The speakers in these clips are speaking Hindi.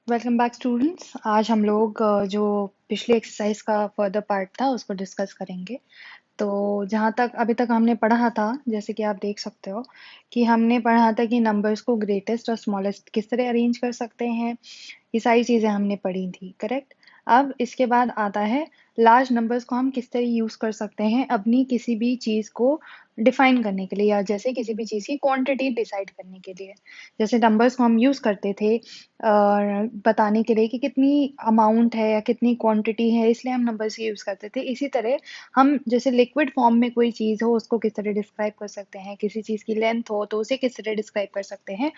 Welcome back students. आज हम लोग जो पिछली एक्सरसाइज का फर्दर पार्ट था उसको डिस्कस करेंगे। तो जहाँ तक अभी तक हमने पढ़ा था, जैसे कि आप देख सकते हो कि हमने पढ़ा था कि नंबर्स को ग्रेटेस्ट और स्मॉलेस्ट किस तरह अरेंज कर सकते हैं। ये सारी चीज़ें हमने पढ़ी थी, करेक्ट। अब इसके बाद आता है लार्ज नंबर्स को हम किस तरह यूज़ कर सकते हैं अपनी किसी भी चीज़ को डिफाइन करने के लिए, या जैसे किसी भी चीज़ की क्वांटिटी डिसाइड करने के लिए। जैसे नंबर्स को हम यूज़ करते थे बताने के लिए कि कितनी अमाउंट है या कितनी क्वांटिटी है, इसलिए हम नंबर्स यूज़ करते थे। इसी तरह हम जैसे लिक्विड फॉर्म में कोई चीज़ हो उसको किस तरह डिस्क्राइब कर सकते हैं, किसी चीज़ की लेंथ हो तो उसे किस तरह डिस्क्राइब कर सकते हैं,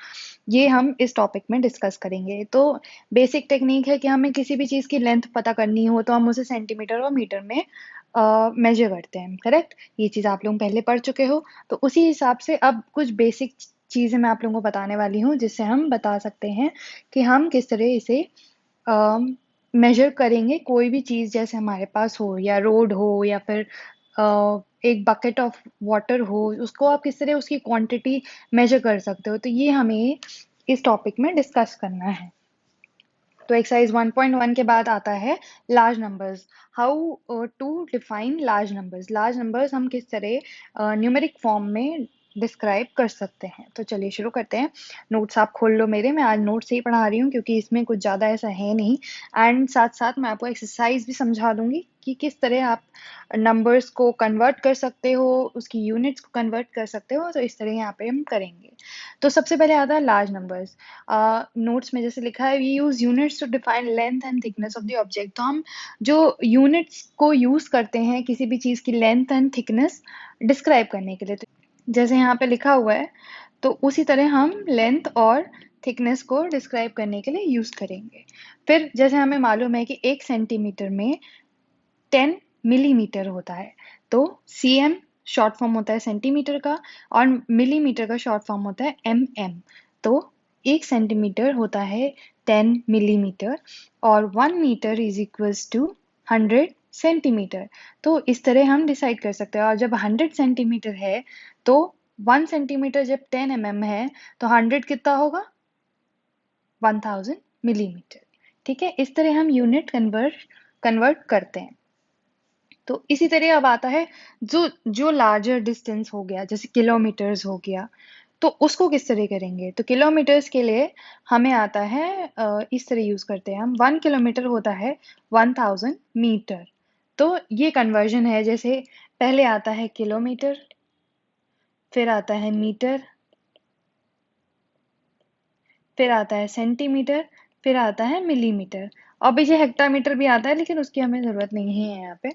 ये हम इस टॉपिक में डिस्कस करेंगे। तो बेसिक टेक्निक है कि हमें किसी भी चीज़ की लेंथ पता करनी हो तो हम उसे सेंटीमीटर और मीटर में मेजर करते हैं, करेक्ट। ये चीज़ आप लोग पहले पढ़ चुके हो। तो उसी हिसाब से अब कुछ बेसिक चीज़ें मैं आप लोगों को बताने वाली हूँ जिससे हम बता सकते हैं कि हम किस तरह इसे मेजर करेंगे। कोई भी चीज़ जैसे हमारे पास हो, या रोड हो, या फिर एक बकेट ऑफ वाटर हो, उसको आप किस तरह उसकी क्वांटिटी मेजर कर सकते हो। तो ये हमें इस टॉपिक में डिस्कस करना है। तो एक्सरसाइज 1.1 के बाद आता है large numbers. How to define large numbers. Large numbers हम किस तरह न्यूमेरिक फॉर्म में डिस्क्राइब कर सकते हैं। तो चलिए शुरू करते हैं। नोट्स आप खोल लो मेरे, मैं आज नोट्स ही पढ़ा रही हूँ क्योंकि इसमें कुछ ज़्यादा ऐसा है नहीं। एंड साथ साथ मैं आपको एक्सरसाइज भी समझा दूंगी कि किस तरह आप नंबर्स को कन्वर्ट कर सकते हो, उसकी यूनिट्स को कन्वर्ट कर सकते हो। तो इस तरह यहाँ पे हम करेंगे। तो सबसे पहले आता है लार्ज नंबर्स। नोट्स में जैसे लिखा है, we use units to define length and thickness of the object. तो हम जो यूनिट्स को यूज करते हैं किसी भी चीज की लेंथ एंड थिकनेस डिस्क्राइब करने के लिए। तो जैसे यहाँ पे लिखा हुआ है, तो उसी तरह हम लेंथ और थिकनेस को डिस्क्राइब करने के लिए यूज करेंगे। फिर जैसे हमें मालूम है कि 1 सेंटीमीटर में 10 मिलीमीटर होता है। तो cm शॉर्ट फॉर्म होता है सेंटीमीटर का, और मिलीमीटर का शॉर्ट फॉर्म होता है mm। तो 1 सेंटीमीटर होता है 10 मिलीमीटर, और 1 metre is equals to 100 centimetre. तो इस तरह हम डिसाइड कर सकते हैं। और जब 100 सेंटीमीटर है तो 1 सेंटीमीटर जब 10 mm है तो 100 कितना होगा, 1000 मिलीमीटर। ठीक है, इस तरह हम यूनिट कन्वर्ट करते हैं। तो इसी तरह अब आता है जो जो लार्जर डिस्टेंस हो गया, जैसे किलोमीटर्स हो गया, तो उसको किस तरह करेंगे। तो किलोमीटर्स के लिए हमें आता है इस तरह यूज करते हैं हम। 1 किलोमीटर होता है 1000 मीटर। तो ये कन्वर्जन है। जैसे पहले आता है किलोमीटर, फिर आता है मीटर, फिर आता है सेंटीमीटर, फिर आता है मिलीमीटर, और पीछे हेक्टामीटर भी आता है लेकिन उसकी हमें जरूरत नहीं है यहाँ पे।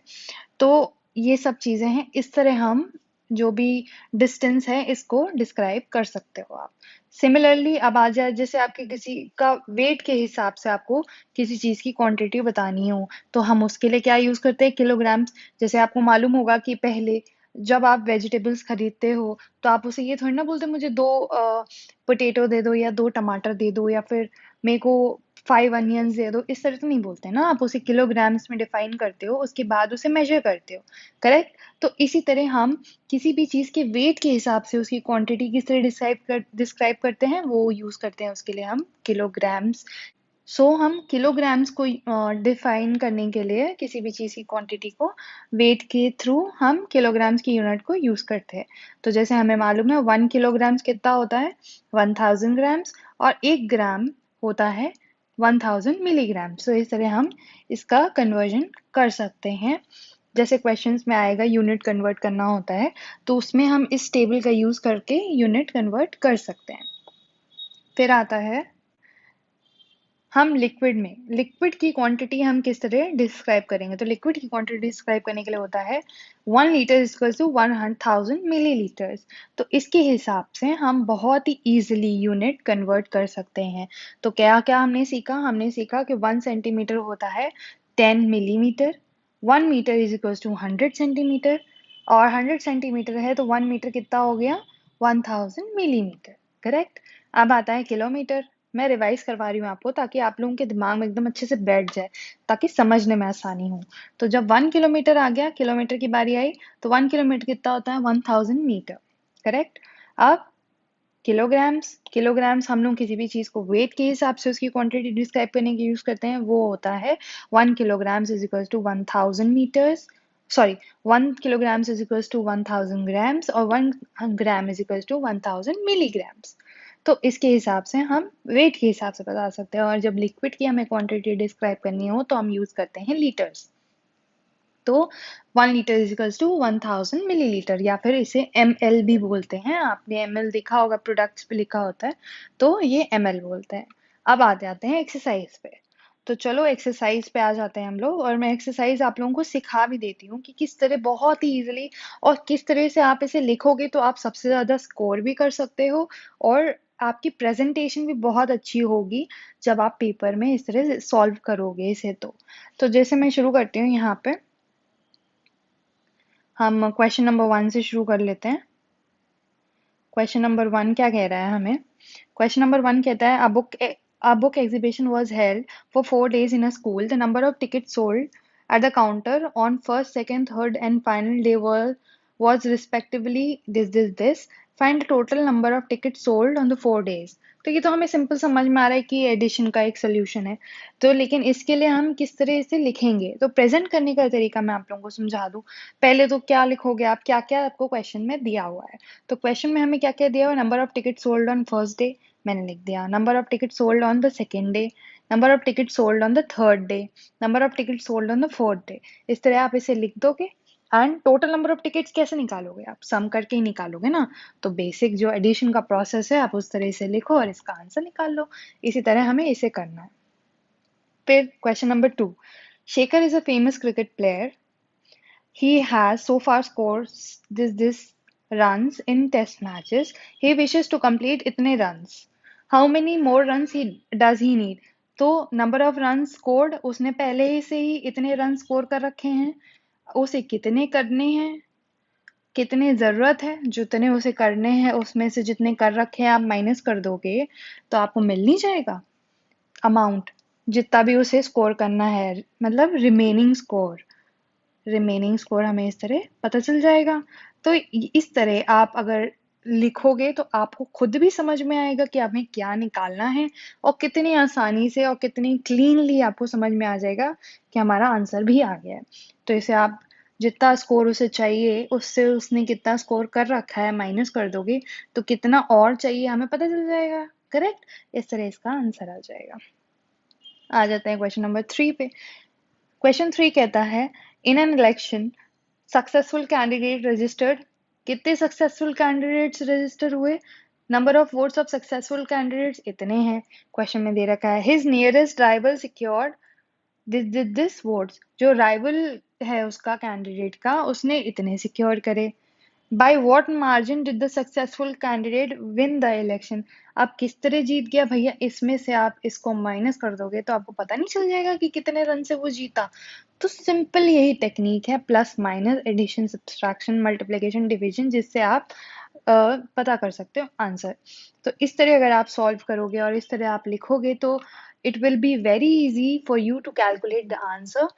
तो ये सब चीजें हैं। इस तरह हम जो भी डिस्टेंस है इसको डिस्क्राइब कर सकते हो आप। सिमिलरली अब आ जाए, जैसे आपके किसी का वेट के हिसाब से आपको किसी चीज की क्वांटिटी बतानी हो, तो हम उसके लिए क्या यूज करते हैं, किलोग्राम्स। जैसे आपको मालूम होगा कि पहले जब आप वेजिटेबल्स खरीदते हो तो आप उसे ये थोड़ी ना बोलते मुझे 2 पोटेटो दे दो या 2 टमाटर दे दो या फिर मेरे को 5 अनियंस दे दो। इस तरह तो नहीं बोलते ना, आप उसे किलोग्राम्स में डिफाइन करते हो, उसके बाद उसे मेजर करते हो, करेक्ट। तो इसी तरह हम किसी भी चीज के वेट के हिसाब से उसकी क्वांटिटी किस तरह डिस्क्राइब करते हैं, वो यूज करते हैं उसके लिए हम किलोग्राम्स। सो हम किलोग्राम्स को डिफाइन करने के लिए किसी भी चीज़ की क्वांटिटी को वेट के थ्रू हम किलोग्राम्स की यूनिट को यूज करते हैं। तो जैसे हमें मालूम है 1 किलोग्राम्स कितना होता है, 1000 ग्राम्स, और 1 ग्राम होता है 1000 मिलीग्राम। सो इस तरह हम इसका कन्वर्जन कर सकते हैं। जैसे क्वेश्चंस में आएगा यूनिट कन्वर्ट करना होता है, तो उसमें हम इस टेबल का यूज करके यूनिट कन्वर्ट कर सकते हैं। फिर आता है हम लिक्विड की क्वांटिटी हम किस तरह डिस्क्राइब करेंगे। तो लिक्विड की क्वांटिटी डिस्क्राइब करने के लिए होता है 1 लीटर इक्वल टू 1000 मिलीलीटर्स। तो इसके हिसाब से हम बहुत ही इजीली यूनिट कन्वर्ट कर सकते हैं। तो क्या क्या हमने सीखा कि 1 सेंटीमीटर होता है 10 millimetre, 1 metre is equal to 100 centimetre, और 100 सेंटीमीटर है तो 1 मीटर कितना हो गया, 1000 मिलीमीटर, करेक्ट। अब आता है किलोमीटर। मैं रिवाइज करवा रही हूँ आपको ताकि आप लोगों के दिमाग में एकदम अच्छे से बैठ जाए, ताकि समझने में आसानी हो। तो जब 1 किलोमीटर आ गया, किलोमीटर की बारी आई, तो 1 किलोमीटर कितना होता है, 1000 मीटर, करेक्ट। अब किलोग्राम्स हम लोग किसी भी चीज़ को वेट के हिसाब से उसकी क्वांटिटी डिस्क्राइब करने के यूज़ करते हैं, वो होता है 1 kilograms is equals to 1000 metres, sorry 1 kilograms is equals to 1000 grams, और 1 gram is equals to 1000 milligrams. तो इसके हिसाब से हम वेट के हिसाब से बता सकते हैं, और जब लिक्विड की हमें क्वांटिटी डिस्क्राइब करनी हो तो हम यूज़ करते हैं लीटर्स। तो 1 litre is equals to 1000 millilitre, या फिर इसे ml भी बोलते हैं। आपने ml देखा होगा, प्रोडक्ट्स पे लिखा होता है, तो ये ml बोलते हैं। अब आ जाते हैं एक्सरसाइज पे। तो चलो एक्सरसाइज पे आ जाते हैं हम लोग, और मैं एक्सरसाइज आप लोगों को सिखा भी देती हूँ कि किस तरह बहुत ही इजीली और किस तरह से आप इसे लिखोगे तो आप सबसे ज़्यादा स्कोर भी कर सकते हो, और आपकी प्रेजेंटेशन भी बहुत अच्छी होगी जब आप पेपर में इस तरह सॉल्व करोगे इसे। तो जैसे मैं शुरू करती हूँ यहाँ पे, हम क्वेश्चन नंबर 1 से शुरू कर लेते हैं। क्वेश्चन नंबर 1 क्या कह रहा है हमें? क्वेश्चन नंबर 1 कहता है a book exhibition was held for 4 days in a school. The number of tickets sold at the counter on first, second, third, and final day was respectively this. Find the total number of tickets sold on the 4 days. तो ये तो हमें सिंपल समझ में आ रहा है कि एडिशन का एक सोल्यूशन है। तो लेकिन इसके लिए हम किस तरह से लिखेंगे, तो प्रेजेंट करने का तरीका मैं आप लोगों को समझा दूं। पहले तो क्या लिखोगे आप, क्या क्या आपको क्वेश्चन में दिया हुआ है। तो क्वेश्चन में हमें क्या क्या दिया हुआ है? Number of ticket sold on first day, मैंने लिख दिया। Number of ticket sold on the second day, number of ticket sold on the third day, number of ticket sold on the fourth day. इस तरह आप इसे लिख दोगे। And total number of tickets कैसे निकालोगे? आप सम करके ही निकालोगे ना। तो बेसिक जो एडिशन का प्रोसेस है आप उस तरह से लिखो और इसका आंसर निकाल लो। इसी तरह हमें इसे करना है। फिर question number 2, Shekhar is a famous cricket player. He has so far scored this runs in test matches. He wishes to complete इतने runs. How many more runs does he need? तो number of runs scored, उसने पहले ही से ही इतने रन स्कोर कर रखे हैं। उसे कितने करने हैं, कितने ज़रूरत है, जितने उसे करने हैं उसमें से जितने कर रखे हैं आप माइनस कर दोगे तो आपको मिल नहीं जाएगा अमाउंट, जितना भी उसे स्कोर करना है, मतलब रिमेनिंग स्कोर हमें इस तरह पता चल जाएगा। तो इस तरह आप अगर लिखोगे तो आपको खुद भी समझ में आएगा कि हमें क्या निकालना है, और कितनी आसानी से और कितनी क्लीनली आपको समझ में आ जाएगा कि हमारा आंसर भी आ गया है। तो इसे आप जितना स्कोर उसे चाहिए उससे उसने कितना स्कोर कर रखा है माइनस कर दोगे तो कितना और चाहिए हमें पता चल जाएगा। करेक्ट? इस तरह इसका आंसर आ जाएगा। आ जाते हैं क्वेश्चन नंबर 3 पे। क्वेश्चन 3 कहता है in an election successful candidate registered, कितने सक्सेसफुल कैंडिडेट्स रजिस्टर हुए? Number of votes of successful candidates इतने हैं। क्वेश्चन में दे रखा है his nearest rival secured this votes, जो राइवल है उसका कैंडिडेट का उसने इतने सिक्योर करे। By what margin did the successful candidate win the election, अब किस तरह जीत गया भैया, इसमें से आप इसको माइनस कर दोगे तो आपको पता नहीं चल जाएगा कि कितने रन से वो जीता। तो सिंपल यही टेक्निक है, plus minus addition subtraction multiplication division, जिससे आप पता कर सकते हो आंसर। तो इस तरह अगर आप सॉल्व करोगे और इस तरह आप लिखोगे तो it will be very easy for you to calculate the answer,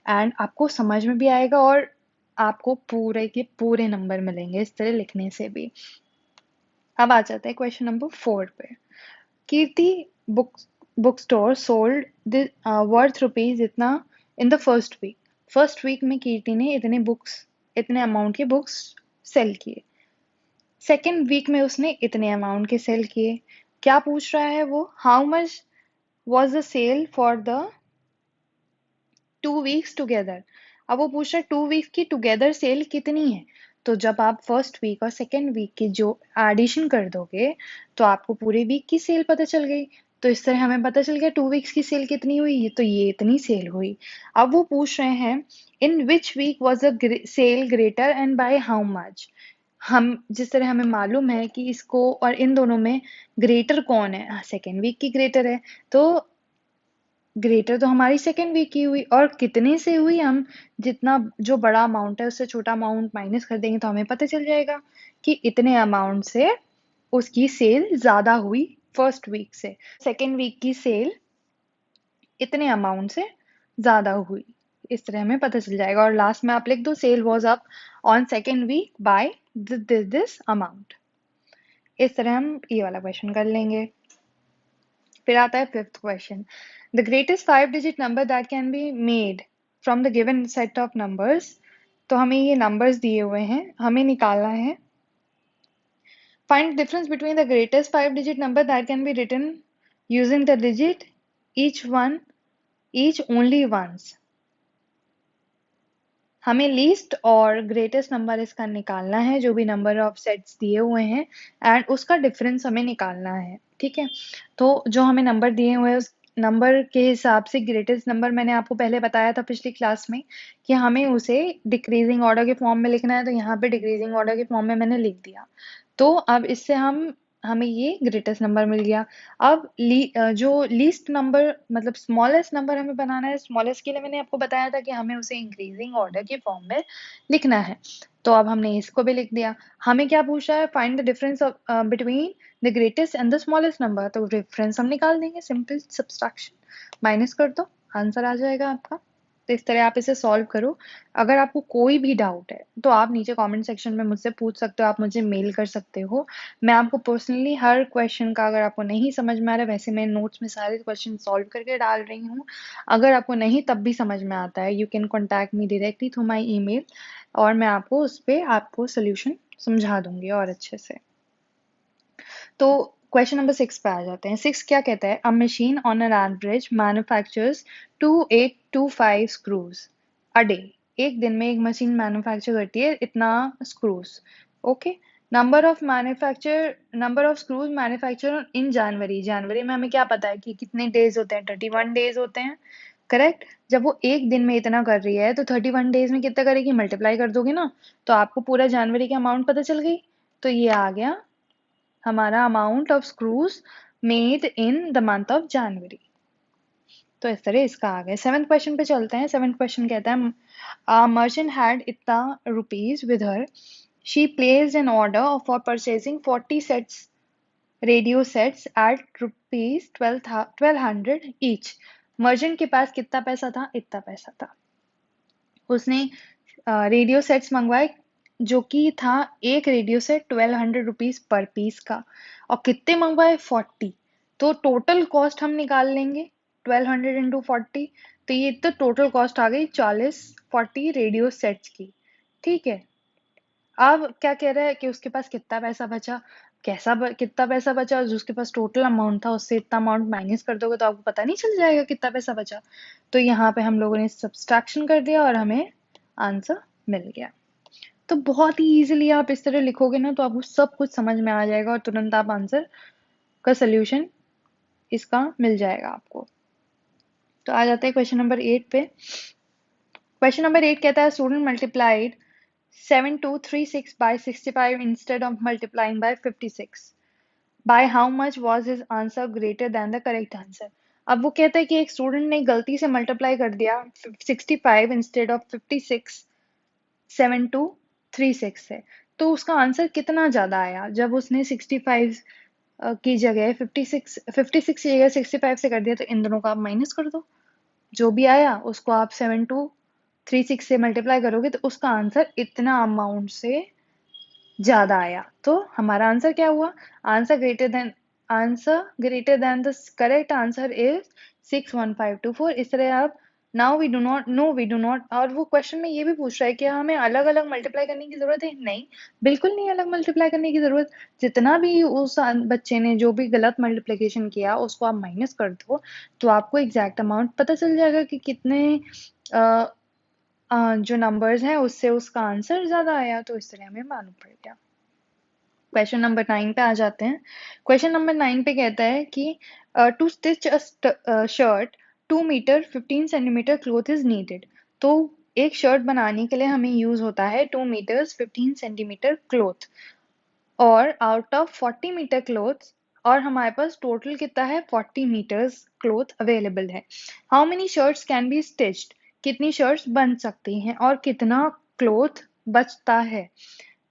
and आपको समझ में भी आएगा और आपको पूरे के पूरे नंबर मिलेंगे इस तरह लिखने से भी। अब आ जाते हैं क्वेश्चन नंबर 4 पे। Kirti book store sold worth rupees इतना इन द फर्स्ट वीक में कीर्ति ने इतने अमाउंट के बुक्स सेल किए। सेकेंड वीक में उसने इतने अमाउंट के सेल किए। क्या पूछ रहा है वो? How much was the sale for the 2 weeks together. अब वो पूछ रहा है 2 वीक की टुगेदर सेल कितनी है। तो जब आप फर्स्ट वीक और सेकेंड वीक की जो एडिशन कर दोगे तो आपको पूरे वीक की सेल पता चल गई। तो इस तरह हमें पता चल गया 2 वीक्स की सेल कितनी हुई, तो ये इतनी सेल हुई। अब वो पूछ रहे हैं in which week was the sale greater and by how much. हम जिस तरह हमें मालूम है कि इसको और इन दोनों में ग्रेटर कौन है, सेकेंड वीक की ग्रेटर है। तो ग्रेटर तो हमारी सेकेंड वीक की हुई, और कितने से हुई, हम जितना जो बड़ा अमाउंट है उससे छोटा अमाउंट माइनस कर देंगे तो हमें पता चल जाएगा कि इतने अमाउंट से उसकी सेल ज्यादा हुई फर्स्ट वीक से। सेकेंड वीक की सेल इतने अमाउंट से ज्यादा हुई, इस तरह हमें पता चल जाएगा। और लास्ट में आप लिख दो sale was up on second week by this amount. इस तरह हम ये वाला क्वेश्चन कर लेंगे। फिर आता है fifth question, the greatest 5 digit number that can be made from the given set of numbers. तो हमें ये नंबर्स दिए हुए हैं, हमें निकालना है। Find difference between the greatest 5 digit number that can be written using the digit each only once. हमें लीस्ट और ग्रेटेस्ट नंबर इसका निकालना है, जो भी नंबर ऑफ सेट्स दिए हुए हैं, एंड उसका डिफरेंस हमें निकालना है। ठीक है, तो जो हमें नंबर दिए हुए हैं उस नंबर के हिसाब से ग्रेटेस्ट नंबर, मैंने आपको पहले बताया था पिछली क्लास में कि हमें उसे डिक्रीजिंग ऑर्डर के फॉर्म में लिखना है, तो यहाँ पे डिक्रीजिंग ऑर्डर के फॉर्म में मैंने लिख दिया। तो अब इससे हमें ये ग्रेटेस्ट नंबर मिल गया। अब जो लीस्ट नंबर मतलब स्मॉलेस्ट नंबर हमें बनाना है, स्मॉलेस्ट के लिए मैंने आपको बताया था कि हमें उसे इंक्रीजिंग ऑर्डर के फॉर्म में लिखना है। तो अब हमने इसको भी लिख दिया। हमें क्या पूछा है, find the difference between the greatest and the smallest number. तो डिफरेंस हम निकाल देंगे, सिंपल सब्सट्रैक्शन, माइनस कर दो, आंसर आ जाएगा आपका। तो इस तरह आप इसे सॉल्व करो। अगर आपको कोई भी डाउट है तो आप नीचे कमेंट सेक्शन में मुझसे पूछ सकते हो, आप मुझे मेल कर सकते हो। मैं आपको पर्सनली हर क्वेश्चन का, अगर आपको नहीं समझ में आ रहा है, वैसे मैं नोट्स में सारे क्वेश्चन सॉल्व करके डाल रही हूँ। अगर आपको नहीं तब भी समझ में आता है, you can contact me directly through my email, और मैं आपको उस पर आपको सोल्यूशन समझा दूंगी और अच्छे से। तो क्वेश्चन नंबर 6 पे आ जाते हैं। 6 क्या कहता है, a machine on an average manufactures 2825 screws a day. एक दिन में एक मशीन मैन्युफैक्चर करती है इतना screws. Okay, number of screws manufacture in January. जनवरी में हमें क्या पता है कि कितने डेज होते हैं, 31 डेज होते हैं। करेक्ट, जब वो एक दिन में इतना कर रही है तो 31 डेज में कितना करेगी, मल्टीप्लाई कर दोगे ना, तो आपको पूरा जनवरी की अमाउंट पता चल गई। तो ये आ गया हमारा amount of screws made in the month of January. तो इस तरह इसका आ गया। 7th क्वेश्चन पे चलते हैं। 7th क्वेश्चन कहता है, मर्चेंट हैड इतना rupees with her, she placed an order for purchasing 40 sets radio sets at rupees 1200 each. Merchant के पास कितना पैसा था, इतना पैसा था। उसने रेडियो सेट्स मंगवाए, जो कि था एक रेडियो सेट 1200 रुपीज पर पीस का, और कितने मंगवाए, 40। तो टोटल कॉस्ट हम निकाल लेंगे 1200 इंटू 40। तो ये तो टोटल कॉस्ट आ गई 40 रेडियो सेट्स की। ठीक है, अब क्या कह रहा है कि उसके पास कितना पैसा बचा। कितना पैसा बचा, जो उसके पास टोटल अमाउंट था उससे इतना अमाउंट माइनस कर दोगे तो आपको पता नहीं चल जाएगा कितना पैसा बचा। तो यहाँ पे हम लोगों ने सब्सट्रैक्शन कर दिया और हमें आंसर मिल गया। तो बहुत ही इजीली आप इस तरह लिखोगे ना तो आपको सब कुछ समझ में आ जाएगा और तुरंत आप आंसर का सोल्यूशन इसका मिल जाएगा आपको। तो आ जाते हैं क्वेश्चन नंबर 8 पे। क्वेश्चन नंबर 8 कहता है, student multiplied 7236 by 65 instead of multiplying by 56. By how much was his answer greater than the correct answer? अब वो कहता है कि एक स्टूडेंट ने गलती से मल्टीप्लाई कर दिया 65 इंस्टेड ऑफ 56 7236 से, तो उसका आंसर कितना ज्यादा आया। जब उसने 65 की जगह 56 की जगह 65 से कर दिया, तो इन दोनों का आप माइनस कर दो, जो भी आया उसको आप 7236 से मल्टीप्लाई करोगे तो उसका आंसर इतना अमाउंट से ज्यादा आया। तो हमारा आंसर क्या हुआ, answer greater than the correct answer is 61524। इस तरह आप now we do not know we do not. और वो क्वेश्चन में ये भी पूछ रहा है कि हमें अलग अलग मल्टीप्लाई करने की जरूरत है, नहीं, बिल्कुल नहीं अलग मल्टीप्लाई करने की जरूरत। जितना भी उस बच्चे ने जो भी गलत मल्टीप्लिकेशन किया उसको आप माइनस कर दो, तो आपको एग्जैक्ट अमाउंट पता चल जाएगा कि कितने जो नंबर्स हैं उससे उसका आंसर ज्यादा आया। तो इस तरह हमें मालूम पड़ गया। क्वेश्चन नंबर 9 पे आ जाते हैं। क्वेश्चन नंबर 9 पे कहता है कि to stitch a shirt 2 metre 15 centimetre cloth is needed. तो एक शर्ट बनाने के लिए हमें यूज होता है 2 मीटर्स 15 सेंटीमीटर क्लोथ, और आउट ऑफ 40 मीटर क्लोथ, और हमारे पास टोटल कितना है 40 मीटर्स क्लोथ अवेलेबल है। How many shirts can be stitched, कितनी शर्ट्स बन सकती हैं और कितना क्लोथ बचता है।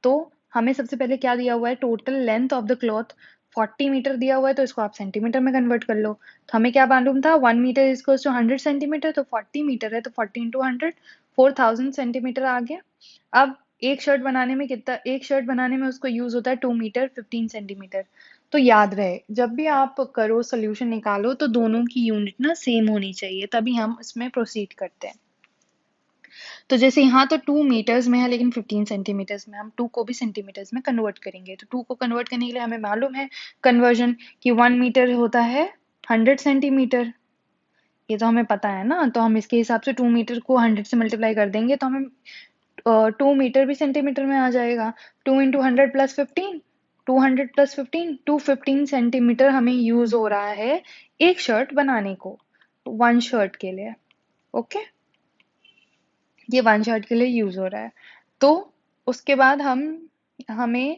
तो हमें सबसे पहले क्या दिया हुआ है, total length of the cloth 40 metre दिया हुआ है, तो इसको आप सेंटीमीटर में कन्वर्ट कर लो। तो हमें क्या मालूम था, 1 मीटर इज टू 100 सेंटीमीटर, तो 40 मीटर है तो 40 इंटू 100, 4000 सेंटीमीटर आ गया। अब एक शर्ट बनाने में कितना, एक शर्ट बनाने में उसको यूज होता है 2 मीटर 15 सेंटीमीटर। तो याद रहे जब भी आप करो सोल्यूशन निकालो तो दोनों की यूनिट ना सेम होनी चाहिए, तभी हम इसमें प्रोसीड करते हैं। तो जैसे यहाँ तो 2 मीटर्स में है लेकिन 15 सेंटीमीटर्स में, हम 2 को भी सेंटीमीटर्स में कन्वर्ट करेंगे। तो 2 को कन्वर्ट करने के लिए हमें मालूम है कन्वर्जन कि 1 मीटर होता है 100 सेंटीमीटर, ये तो हमें पता है ना। तो हम इसके हिसाब से 2 मीटर को 100 से मल्टीप्लाई कर देंगे तो हमें 2 मीटर भी सेंटीमीटर में आ जाएगा। 2 इंटू 100 प्लस 15, 200 प्लस 15, 215 सेंटीमीटर हमें यूज हो रहा है एक शर्ट बनाने को, 1 शर्ट के लिए। ओके, ये 1 शर्ट के लिए यूज हो रहा है। तो उसके बाद हमें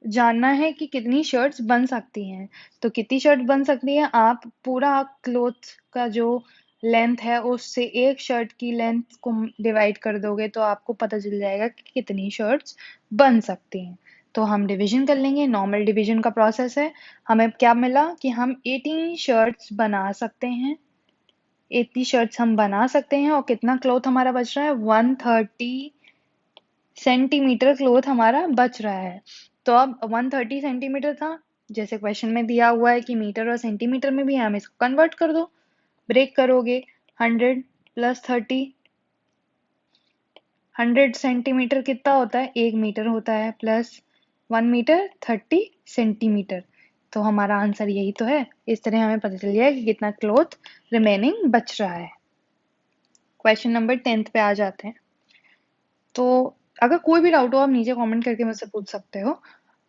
जानना है कि कितनी शर्ट्स बन सकती हैं। तो कितनी शर्ट बन सकती है, आप पूरा क्लोथ का जो लेंथ है उससे एक शर्ट की लेंथ को डिवाइड कर दोगे तो आपको पता चल जाएगा कि कितनी शर्ट्स बन सकती हैं। तो हम डिवीजन कर लेंगे, नॉर्मल डिवीजन का प्रोसेस है। हमें क्या मिला कि हम 18 शर्ट्स बना सकते हैं, 80 शर्ट्स हम बना सकते हैं। और कितना क्लॉथ हमारा बच रहा है, 130 सेंटीमीटर क्लॉथ हमारा बच रहा है। तो अब 130 सेंटीमीटर था, जैसे क्वेश्चन में दिया हुआ है कि मीटर और सेंटीमीटर में भी है, हम इसको कन्वर्ट कर दो। ब्रेक करोगे 100 प्लस 30, 100 सेंटीमीटर कितना होता है, 1 मीटर होता है, प्लस 1 मीटर 30 सेंटीमीटर। तो हमारा आंसर यही तो है। इस तरह हमें पता चल गया कि कितना क्लॉथ रिमेनिंग बच रहा है। क्वेश्चन नंबर 10 पे आ जाते हैं। तो अगर कोई भी डाउट हो आप नीचे कमेंट करके मुझसे पूछ सकते हो।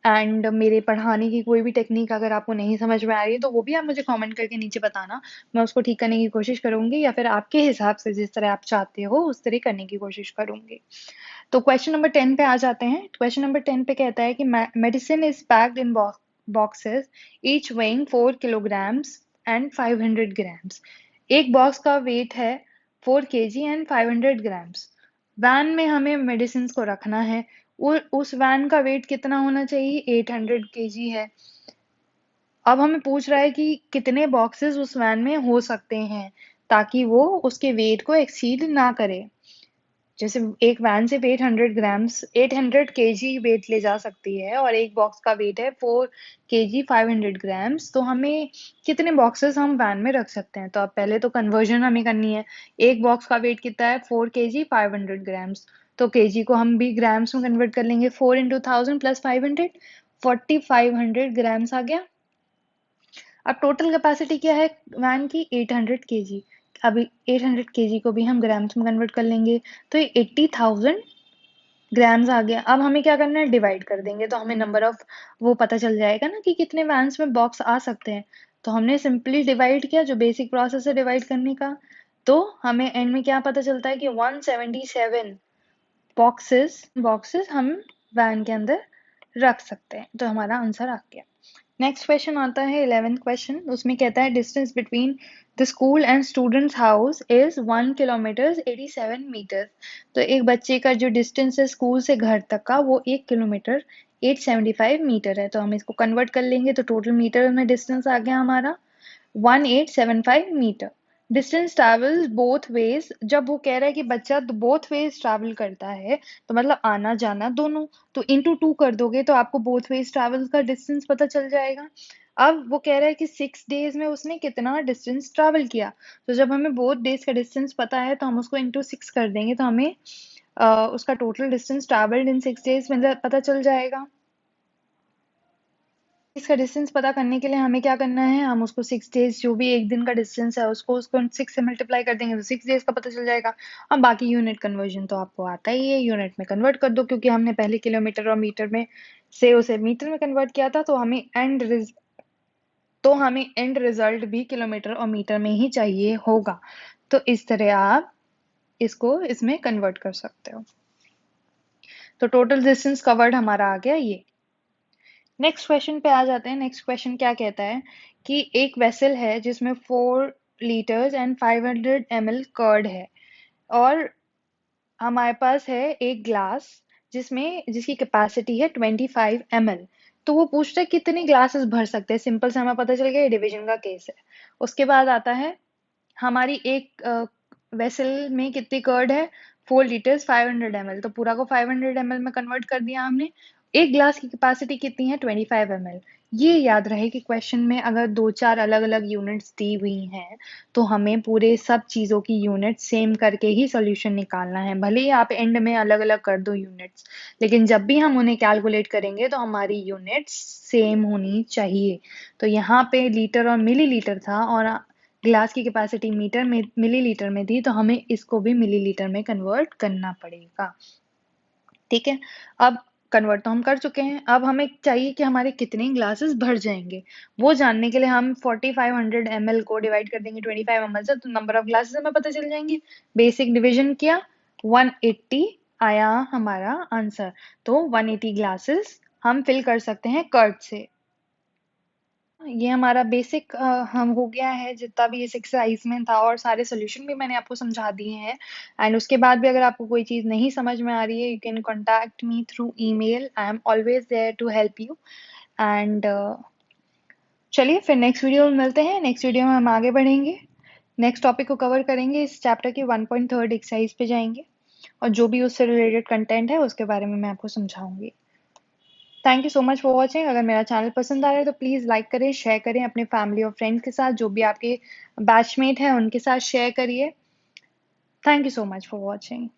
एंड मेरे पढ़ाने की कोई भी टेक्निक अगर आपको नहीं समझ में आ रही है तो वो भी आप मुझे कमेंट करके नीचे बताना, मैं उसको ठीक करने की कोशिश करूंगी, या फिर आपके हिसाब से जिस तरह आप चाहते हो उस तरह करने की कोशिश करूंगी। तो क्वेश्चन नंबर 10 पे आ जाते हैं। क्वेश्चन नंबर 10 पे कहता है कि medicine is packed in boxes each weighing 4 kilograms and 500 grams. एक बॉक्स का वेट है 4 केजी एंड 500 ग्राम्स। वैन में हमें मेडिसिन को रखना है। उस वैन का वेट कितना होना चाहिए, 800 केजी है। अब हमें पूछ रहा है कि कितने बॉक्सेस उस वैन में हो सकते हैं ताकि वो उसके वेट को एक्सीड ना करे। जैसे एक वैन सिर्फ 800 ग्राम्स 800 केजी वेट ले जा सकती है और एक बॉक्स का वेट है 4 केजी 500 ग्राम्स, तो हमें कितने बॉक्सेस हम वैन में रख सकते हैं। तो अब पहले तो कन्वर्जन हमें करनी है। एक बॉक्स का वेट कितना है, 4 केजी 500 ग्राम्स। तो केजी को हम भी ग्राम्स में कन्वर्ट कर लेंगे, 4 इंटू 1000 प्लस 500, 4500 ग्राम्स आ गया। अब टोटल कैपेसिटी क्या है वैन की, 800 केजी। अभी 800 केजी को भी हम ग्राम्स में कन्वर्ट कर लेंगे तो ये 80,000 ग्राम्स आ गया। अब हमें क्या करना है, डिवाइड कर देंगे तो हमें नंबर ऑफ वो पता चल जाएगा ना कि कितने वैन्स में बॉक्स आ सकते हैं। तो हमने सिंपली डिवाइड किया, जो बेसिक प्रोसेस है डिवाइड करने का। तो हमें एंड में क्या पता चलता है कि 177 बॉक्सेस बॉक्सेस हम वैन के अंदर रख सकते हैं। तो हमारा आंसर आ गया। नेक्स्ट क्वेश्चन आता है 11th क्वेश्चन। उसमें कहता है distance between the school and students house is 1 kilometre 87 metre. तो एक बच्चे का जो डिस्टेंस है स्कूल से घर तक का वो 1 किलोमीटर 875 मीटर है। तो हम इसको कन्वर्ट कर लेंगे तो टोटल मीटर में डिस्टेंस आ गया हमारा 1875 metre. Distance travel both ways, जब वो कह रहा है कि बच्चा बोथ वेज ट्रैवल करता है तो मतलब आना जाना दोनों, तो इंटू 2 कर दोगे तो आपको बोथ वेज ट्रैवल का डिस्टेंस पता चल जाएगा। अब वो कह रहा है कि 6 डेज में उसने कितना डिस्टेंस ट्रैवल किया। तो जब हमें बोथ डेज का डिस्टेंस पता है तो हम उसको इंटू 6 कर देंगे तो हमें उसका total distance travelled in 6 days में पता चल जाएगा। इसका डिस्टेंस पता करने के लिए हमें क्या करना है, हम उसको 6 डेज, जो भी एक दिन का डिस्टेंस है उसको 6 से मल्टीप्लाई कर देंगे तो 6 डेज का पता चल जाएगा। अब बाकी यूनिट कन्वर्जन तो आपको आता ही है, यूनिट में कन्वर्ट कर दो क्योंकि हमने पहले किलोमीटर और मीटर में से उसे मीटर में कन्वर्ट किया था। तो हमें एंड रिजल्ट भी किलोमीटर और मीटर में ही चाहिए होगा। तो इस तरह आप इसको इसमें कन्वर्ट कर सकते हो। तो टोटल डिस्टेंस कवर्ड हमारा आ गया ये। नेक्स्ट क्वेश्चन पे आ जाते हैं। नेक्स्ट क्वेश्चन क्या कहता है कि एक वेसल है जिसमें 4 लीटर्स एंड 500 ml कर्ड है, और हमारे पास है एक ग्लास जिसकी कैपेसिटी है 25 ml। तो वो पूछता है कितने ग्लासेस भर सकते हैं। सिंपल से हमें पता चल गया ये डिवीजन का केस है। उसके बाद आता है हमारी एक वेसल में कितनी कर्ड है, 4 लीटर्स 500 ml, तो पूरा को 500 ml में कन्वर्ट कर दिया हमने। एक ग्लास की कैपेसिटी कितनी है, 25 ml। ये याद रहे कि क्वेश्चन में अगर 2-4 अलग अलग यूनिट्स दी हुई हैं तो हमें पूरे सब चीज़ों की यूनिट सेम करके ही सोल्यूशन निकालना है। भले ही आप एंड में अलग अलग कर दो यूनिट्स, लेकिन जब भी हम उन्हें कैलकुलेट करेंगे तो हमारी यूनिट्स सेम होनी चाहिए। तो यहाँ पे लीटर और मिलीलीटर था और ग्लास की कैपेसिटी मीटर में मिलीलीटर में थी, तो हमें इसको भी मिलीलीटर में कन्वर्ट करना पड़ेगा। ठीक है, अब कन्वर्ट तो हम कर चुके हैं, अब हमें चाहिए कि हमारे कितने ग्लासेस भर जाएंगे। वो जानने के लिए हम 4500 ml को डिवाइड कर देंगे 25 ml से, तो नंबर ऑफ ग्लासेस हमें पता चल जाएंगे। बेसिक डिवीजन किया, 180 आया हमारा आंसर। तो 180 ग्लासेस हम फिल कर सकते हैं कर्ड से। ये हमारा बेसिक हम हो गया है जितना भी इस एक्सरसाइज में था, और सारे सॉल्यूशन भी मैंने आपको समझा दिए हैं। एंड उसके बाद भी अगर आपको कोई चीज़ नहीं समझ में आ रही है, you can contact me through email, I am always there to help you. And चलिए फिर नेक्स्ट वीडियो में मिलते हैं। नेक्स्ट वीडियो में हम आगे बढ़ेंगे, नेक्स्ट टॉपिक को कवर करेंगे, इस चैप्टर की 1.3 एक्सरसाइज पे जाएंगे, और जो भी उससे रिलेटेड कंटेंट है उसके बारे में मैं आपको समझाऊंगी। Thank you so much for watching. अगर मेरा चैनल पसंद आ रहा है तो प्लीज़ लाइक करें, शेयर करें अपने फैमिली और फ्रेंड्स के साथ, जो भी आपके बैचमेट हैं उनके साथ शेयर करिए। Thank you so much for watching.